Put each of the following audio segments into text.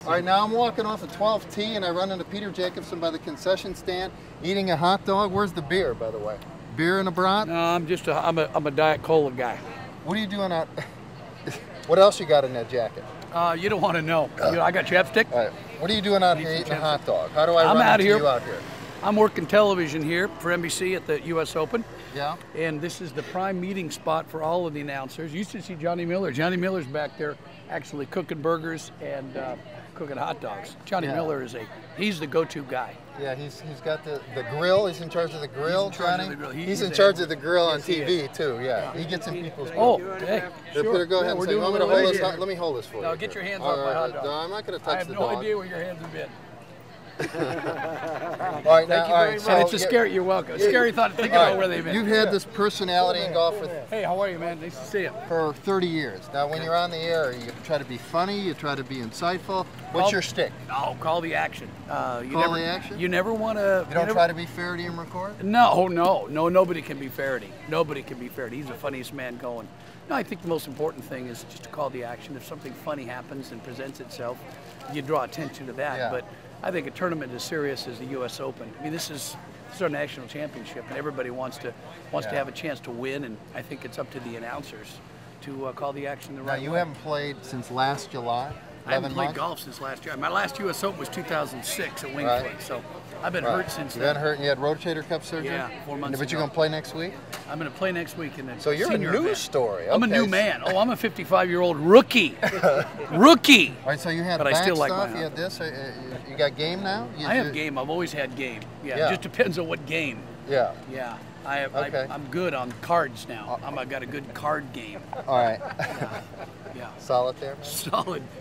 All right, now I'm walking off of 12T and I run into Peter Jacobsen by the concession stand eating a hot dog. Where's the beer, by the way? Beer and a brat? No, I'm a Diet Cola guy. What are you doing out? What else you got in that jacket? You don't want to know. I got chapstick. All right. What are you doing out here eating a hot dog? How do I I'm run out into here. you out here? I'm working television here for NBC at the U.S. Open. Yeah. And this is the prime meeting spot for all of the announcers. You used to see Johnny Miller. Johnny Miller's back there actually cooking burgers and cooking hot dogs. Johnny Miller he's the go-to guy. Yeah, he's got the grill. He's in charge of the grill, Johnny. He's in charge of the grill on TV too. Yeah, he gets in people's. Oh, okay. Sure. Peter, go ahead and say, you want me to hold this? Let me hold this for you. No, get your hands off my hot dog. No, I'm not going to touch the dog. I have no idea where your hands have been. All right, now, all right. So it's a scary. You're welcome. Scary thought to think about where they've been. You've had this personality in golf for. Hey, how are you, man? Nice to see you. For 30 years. Now, when you're on the air, you try to be funny. You try to be insightful. What's your shtick? Oh, call the action. The action. You never want to. You don't try to be Faraday and record. No. Nobody can be Faraday. Nobody can be Faraday. He's the funniest man going. No, I think the most important thing is just to call the action. If something funny happens and presents itself, you draw attention to that. Yeah. But I think a tournament as serious as the U.S. Open. I mean, this is our national championship, and everybody wants to have a chance to win. And I think it's up to the announcers to call the action the right way. Now, you haven't played since last July. I haven't played golf since last year. My last U.S. Open was 2006 at Wingfoot, so I've been hurt since then. You've been hurt and you had rotator cuff surgery? Yeah, 4 months ago. But you're going to play next week? I'm going to play next week. So you're a news story. Okay. I'm a new man. Oh, I'm a 55-year-old rookie. Rookie! All right, so you had but back I still stuff, like my you had this, you got game now? I have game. I've always had game. Yeah, it just depends on what game. Yeah. Yeah. I'm good on cards now. I got a good card game. All right. Yeah. Solitaire?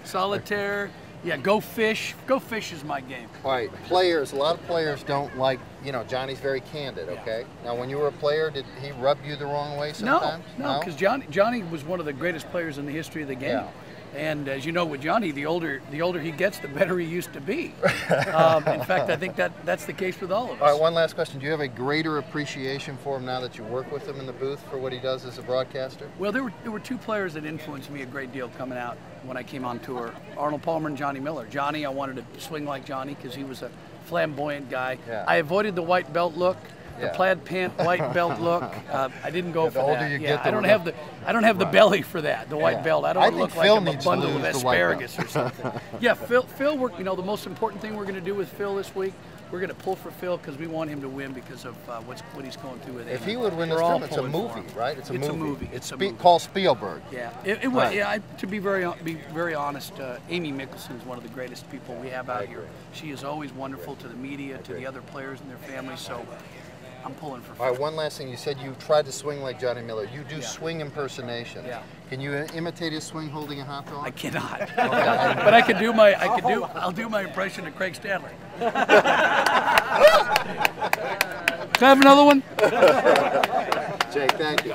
Solitaire. Yeah, go fish. Go fish is my game. All right, players. A lot of players don't like, Johnny's very candid, okay? Now, when you were a player, did he rub you the wrong way sometimes? No, because Johnny was one of the greatest players in the history of the game. Yeah. And as you know, with Johnny, the older he gets, the better he used to be. In fact, I think that's the case with all of us. All right, one last question. Do you have a greater appreciation for him now that you work with him in the booth for what he does as a broadcaster? Well, there were two players that influenced me a great deal coming out when I came on tour. Arnold Palmer and Johnny Miller. Johnny, I wanted to swing like Johnny because he was a flamboyant guy. Yeah. I avoided the white belt look. The plaid pant, white belt look. I didn't go for that. I don't have the belly for that. The white belt. I don't want to look like I'm a bundle of asparagus or something. Yeah, Phil worked. The most important thing we're going to do with Phil this week, we're going to pull for Phil because we want him to win because of what he's going through with Amy. If he would win this tournament, it's a movie, right? It's a movie. It's a movie. Called Spielberg. Yeah, it was. Yeah, to be very honest, Amy Mickelson is one of the greatest people we have out here. She is always wonderful to the media, to the other players and their families. So I'm pulling for Phil. All right, one last thing. You said you tried to swing like Johnny Miller. You do swing impersonations. Yeah. Can you imitate his swing holding a hot dog? I cannot. But I'll do my impression of Craig Stadler. Can I have another one? Jake, thank you.